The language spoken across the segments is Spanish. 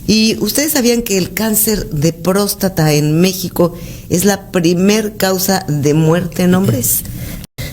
¿Y ustedes sabían que el cáncer de próstata en México es la primer causa de muerte en hombres?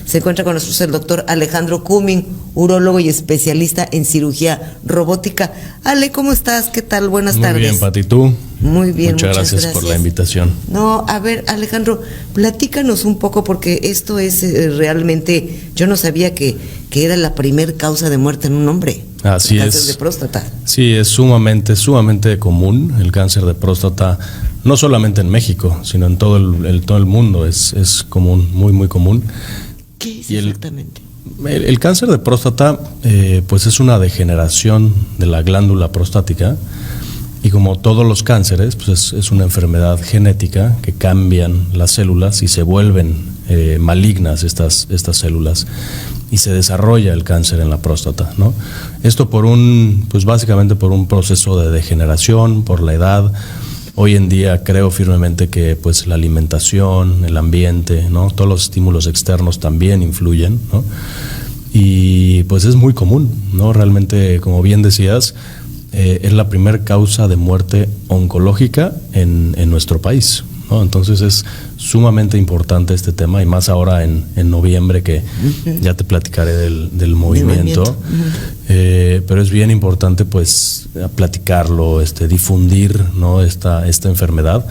Se encuentra con nosotros el doctor Alejandro Cumming, urólogo y especialista en cirugía robótica. Ale, ¿cómo estás? ¿Qué tal? Buenas tardes. Muy bien, Pati, ¿tú? Muy bien, muchas gracias por la invitación. No, a ver, Alejandro, platícanos un poco, porque esto es realmente, yo no sabía que era la primer causa de muerte en un hombre. Así es. El cáncer de próstata. Sí, es sumamente común el cáncer de próstata, no solamente en México, sino en todo el mundo, es común, muy común. ¿Qué es exactamente? El cáncer de próstata, pues es una degeneración de la glándula prostática, y como todos los cánceres, pues es una enfermedad genética que cambian las células y se vuelven malignas estas células, y se desarrolla el cáncer en la próstata, ¿no? Esto pues básicamente por un proceso de degeneración, por la edad. Hoy en día creo firmemente que pues la alimentación, el ambiente, ¿no? Todos los estímulos externos también influyen, ¿no? Y pues es muy común, ¿no? Realmente, como bien decías, es la primera causa de muerte oncológica en nuestro país, ¿no? Entonces es sumamente importante este tema, y más ahora en noviembre, que ya te platicaré del movimiento. Pero es bien importante pues platicarlo, difundir, ¿no? esta enfermedad,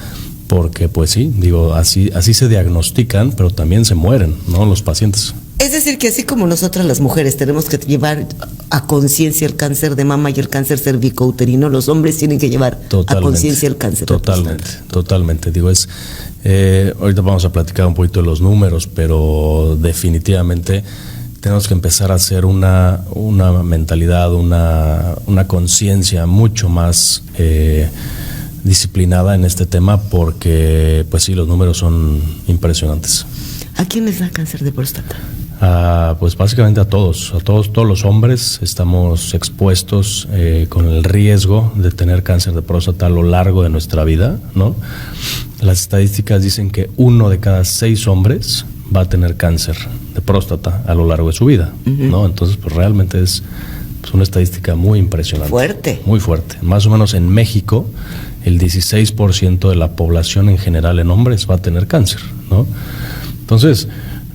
porque pues sí, digo, así se diagnostican, pero también se mueren, ¿no? Los pacientes. Es decir, que así como nosotras las mujeres tenemos que llevar a conciencia el cáncer de mama y el cáncer cervicouterino, los hombres tienen que llevar a conciencia el cáncer de próstata. Totalmente. Digo, ahorita vamos a platicar un poquito de los números, pero definitivamente tenemos que empezar a hacer una mentalidad, una conciencia mucho más disciplinada en este tema, porque pues sí, los números son impresionantes. ¿A quién les da cáncer de próstata? Pues básicamente a todos los hombres estamos expuestos con el riesgo de tener cáncer de próstata a lo largo de nuestra vida, ¿no? Las estadísticas dicen que 1 de cada 6 hombres va a tener cáncer de próstata a lo largo de su vida, ¿no? Entonces, pues realmente es una estadística muy impresionante. Fuerte. Muy fuerte. Más o menos en México, el 16% de la población en general en hombres va a tener cáncer, ¿no? Entonces,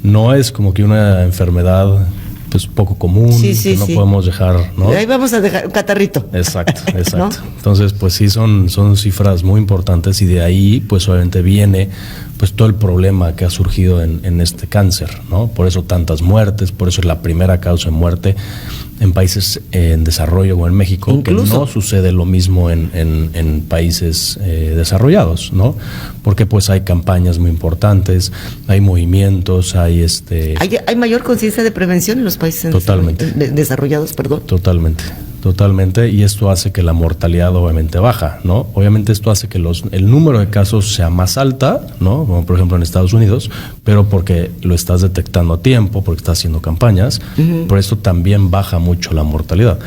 no es como que una enfermedad pues poco común, que no podemos dejar, ¿no? Ahí vamos a dejar un catarrito. Exacto. ¿No? Entonces, pues sí, son cifras muy importantes, y de ahí pues obviamente viene pues todo el problema que ha surgido en este cáncer, ¿no? Por eso tantas muertes, por eso es la primera causa de muerte en países en desarrollo o en México. Incluso, que no sucede lo mismo en países desarrollados, ¿no? Porque pues hay campañas muy importantes, hay movimientos, hay ¿Hay mayor conciencia de prevención en los países desarrollados, perdón? Totalmente, y esto hace que la mortalidad obviamente baja, ¿no? Obviamente esto hace que el número de casos sea más alta, ¿no? Como por ejemplo en Estados Unidos, pero porque lo estás detectando a tiempo, porque estás haciendo campañas, por eso también baja mucho la mortalidad.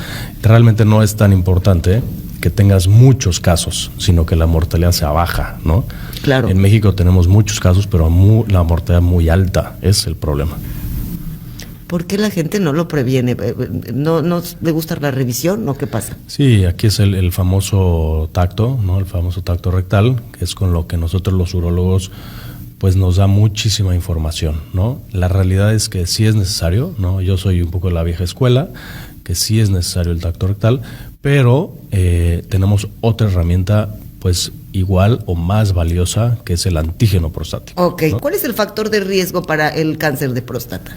Realmente no es tan importante que tengas muchos casos, sino que la mortalidad sea baja, ¿no? Claro. En México tenemos muchos casos, pero la mortalidad muy alta, es el problema. ¿Por qué la gente no lo previene? ¿No le gusta la revisión o qué pasa? Sí, aquí es el famoso tacto, ¿no? El famoso tacto rectal, que es con lo que nosotros los urólogos pues nos da muchísima información, ¿no? La realidad es que sí es necesario, ¿no? Yo soy un poco de la vieja escuela, que sí es necesario el tacto rectal, pero tenemos otra herramienta pues igual o más valiosa, que es el antígeno prostático. Ok, ¿no? ¿Cuál es el factor de riesgo para el cáncer de próstata?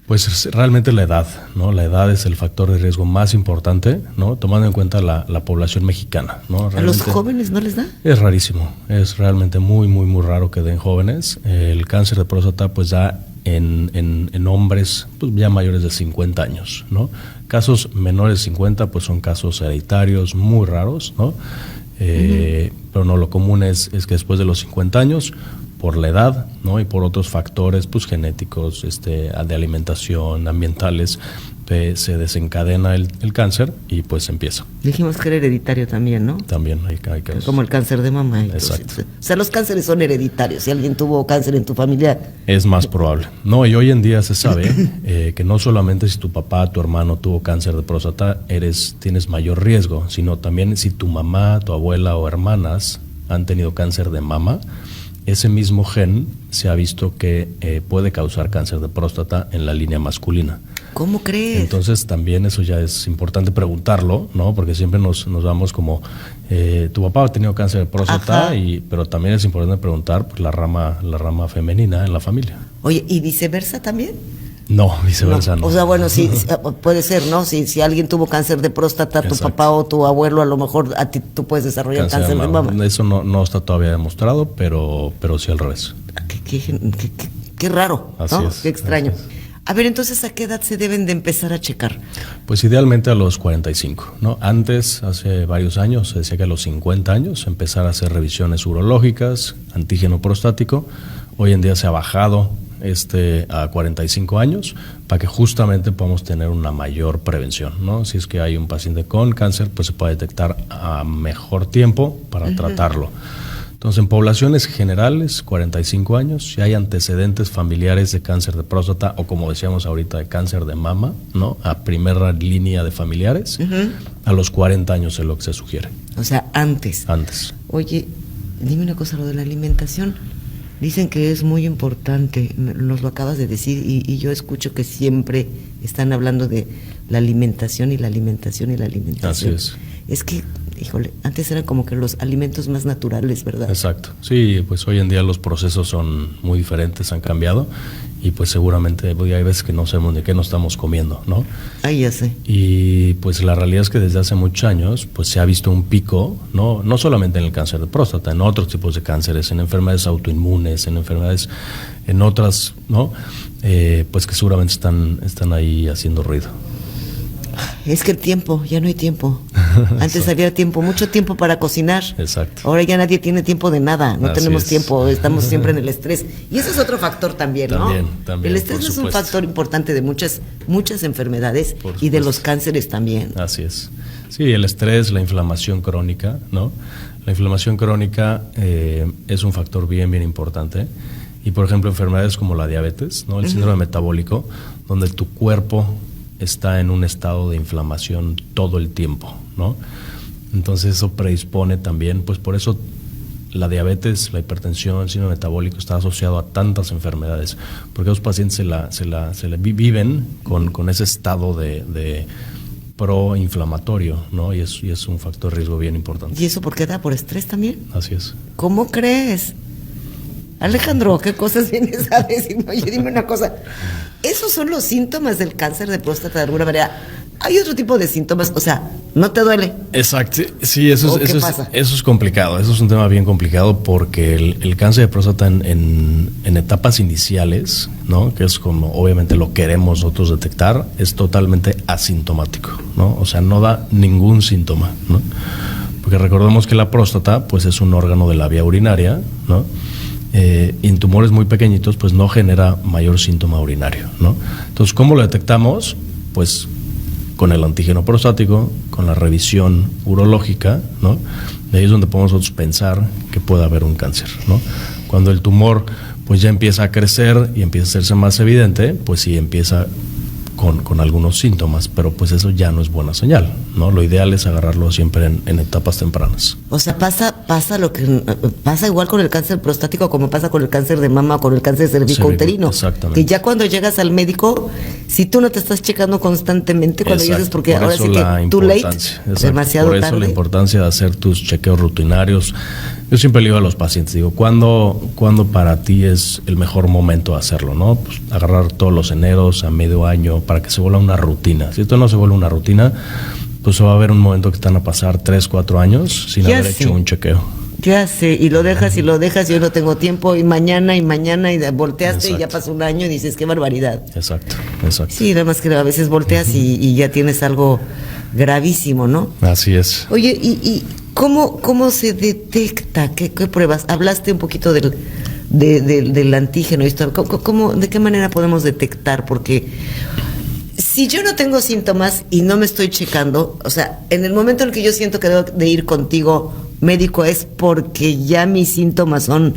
Pues realmente la edad, ¿no? La edad es el factor de riesgo más importante, ¿no? Tomando en cuenta la población mexicana, ¿no? ¿A los jóvenes no les da? Es rarísimo, es realmente muy raro que den jóvenes. El cáncer de próstata pues da en hombres pues ya mayores de 50 años, ¿no? Casos menores de 50 pues son casos hereditarios muy raros, ¿no? Pero no, lo común es que después de los 50 años, por la edad, ¿no? Y por otros factores pues genéticos, de alimentación, ambientales, se desencadena el cáncer y pues empieza. Dijimos que era hereditario también, ¿no? También hay casos. Como el cáncer de mama. Exacto. O sea, los cánceres son hereditarios. Si alguien tuvo cáncer en tu familia... Es más probable. No, y hoy en día se sabe que no solamente si tu papá, tu hermano tuvo cáncer de próstata, tienes mayor riesgo, sino también si tu mamá, tu abuela o hermanas han tenido cáncer de mama, ese mismo gen se ha visto que puede causar cáncer de próstata en la línea masculina. ¿Cómo crees? Entonces también eso ya es importante preguntarlo, ¿no? Porque siempre nos vamos como, tu papá ha tenido cáncer de próstata, pero también es importante preguntar por la rama femenina en la familia. Oye, ¿y viceversa también? No, viceversa no. O sea, bueno, sí, puede ser, ¿no? Si alguien tuvo cáncer de próstata, tu papá o tu abuelo, a lo mejor a ti tú puedes desarrollar cáncer de mama. Eso no está todavía demostrado, pero sí al revés. Qué raro, ¿no? Así es, qué extraño. A ver, entonces, ¿a qué edad se deben de empezar a checar? Pues idealmente a los 45, ¿no? Antes, hace varios años, se decía que a los 50 años empezar a hacer revisiones urológicas, antígeno prostático. Hoy en día se ha bajado a 45 años para que justamente podamos tener una mayor prevención, ¿no? Si es que hay un paciente con cáncer, pues se puede detectar a mejor tiempo para tratarlo. Entonces, en poblaciones generales, 45 años, si hay antecedentes familiares de cáncer de próstata o, como decíamos ahorita, de cáncer de mama, ¿no? A primera línea de familiares, a los 40 años es lo que se sugiere. O sea, antes. Antes. Oye, dime una cosa, lo de la alimentación. Dicen que es muy importante, nos lo acabas de decir, y yo escucho que siempre están hablando de la alimentación y la alimentación y la alimentación. Así es. Es que, híjole, antes eran como que los alimentos más naturales, ¿verdad? Exacto. Sí, pues hoy en día los procesos son muy diferentes, han cambiado, y pues seguramente hay veces que no sabemos de qué nos estamos comiendo, ¿no? Ay, ya sé. Y pues la realidad es que desde hace muchos años pues se ha visto un pico, no solamente en el cáncer de próstata, en otros tipos de cánceres, en enfermedades autoinmunes, en enfermedades, en otras, ¿no? Pues que seguramente están ahí haciendo ruido. Es que el tiempo, ya no hay tiempo. Antes había tiempo, mucho tiempo para cocinar. Exacto. Ahora ya nadie tiene tiempo de nada, no Así tenemos es. tiempo, estamos siempre en el estrés. Y ese es otro factor también, ¿no? También, el estrés por es un supuesto. factor importante de muchas enfermedades y de los cánceres también. Así es. Sí, el estrés, la inflamación crónica, ¿no? La inflamación crónica es un factor bien importante. Y por ejemplo, enfermedades como la diabetes, ¿no? El síndrome metabólico, donde tu cuerpo está en un estado de inflamación todo el tiempo, ¿no? Entonces eso predispone también, pues por eso la diabetes, la hipertensión, el síndrome metabólico está asociado a tantas enfermedades, porque los pacientes se la viven con ese estado de proinflamatorio, ¿no? Y es un factor de riesgo bien importante. ¿Y eso por qué da? ¿Por estrés también? Así es. ¿Cómo crees? Alejandro, ¿qué cosas vienes a decirme? Oye, dime una cosa. ¿Esos son los síntomas del cáncer de próstata de alguna manera? ¿Hay otro tipo de síntomas? O sea, ¿no te duele? Exacto. Sí, eso pasa? Eso es complicado. Eso es un tema bien complicado porque el cáncer de próstata en etapas iniciales, ¿no? Que es como obviamente lo queremos nosotros detectar, es totalmente asintomático, ¿no? O sea, no da ningún síntoma, ¿no? Porque recordemos que la próstata, pues es un órgano de la vía urinaria, ¿no? Y en tumores muy pequeñitos pues no genera mayor síntoma urinario, ¿no? Entonces, ¿cómo lo detectamos? Pues con el antígeno prostático, con la revisión urológica, ¿no? De ahí es donde podemos nosotros pensar que puede haber un cáncer, ¿no? Cuando el tumor pues ya empieza a crecer y empieza a hacerse más evidente, pues sí empieza con algunos síntomas, pero pues eso ya no es buena señal, ¿no? Lo ideal es agarrarlo siempre en etapas tempranas. O sea, pasa lo que pasa igual con el cáncer prostático como pasa con el cáncer de mama o con el cáncer cervicouterino. Exactamente. Que ya cuando llegas al médico, si tú no te estás checando constantemente, cuando llegas, porque por ahora eso sí que too late, demasiado por eso tarde. la importancia de hacer tus chequeos rutinarios. Yo siempre le digo a los pacientes, digo, ¿cuándo para ti es el mejor momento de hacerlo, no? Pues agarrar todos los eneros a medio año para que se vuelva una rutina. Si esto no se vuelve una rutina, pues va a haber un momento que están a pasar 3, 4 años sin haber hecho un chequeo. Ya sé, y lo dejas, yo no tengo tiempo, y mañana, y volteaste. Exacto. Y ya pasó un año y dices, qué barbaridad. Exacto. Sí, nada más que a veces volteas y ya tienes algo gravísimo, ¿no? Así es. Oye, ¿y cómo se detecta? ¿Qué pruebas? Hablaste un poquito del antígeno. ¿De qué manera podemos detectar? Porque Si yo no tengo síntomas y no me estoy checando, o sea, en el momento en el que yo siento que debo de ir contigo, médico, es porque ya mis síntomas son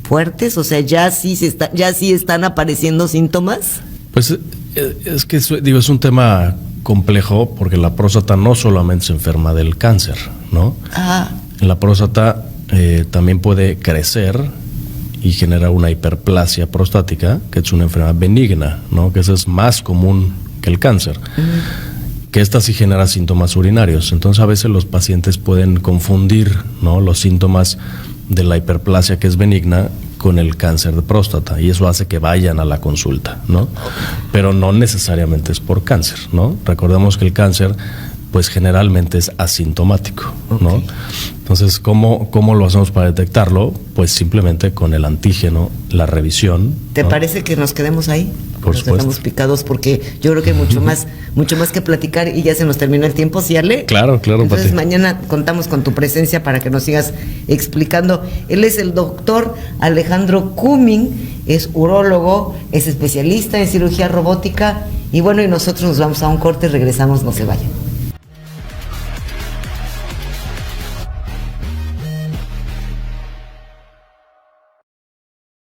fuertes, o sea, ya sí están apareciendo síntomas. Pues es que es un tema complejo, porque la próstata no solamente se enferma del cáncer, ¿no? La próstata también puede crecer y genera una hiperplasia prostática, que es una enfermedad benigna, ¿no? Que eso es más común que el cáncer. Que esta sí genera síntomas urinarios. Entonces a veces los pacientes pueden confundir, ¿no?, los síntomas de la hiperplasia, que es benigna, con el cáncer de próstata, y eso hace que vayan a la consulta, ¿no? Pero no necesariamente es por cáncer, ¿no? Recordemos que el cáncer, pues generalmente es asintomático, ¿no? Okay. Entonces, ¿cómo lo hacemos para detectarlo? Pues simplemente con el antígeno, la revisión. ¿Te parece que nos quedemos ahí? Por supuesto. Estamos picados, porque yo creo que hay mucho más que platicar, y ya se nos terminó el tiempo, ¿sí, Ale? Claro. Entonces Pati, mañana contamos con tu presencia para que nos sigas explicando. Él es el doctor Alejandro Cumming, es urólogo, es especialista en cirugía robótica, y bueno, y nosotros nos vamos a un corte y regresamos, no se vayan.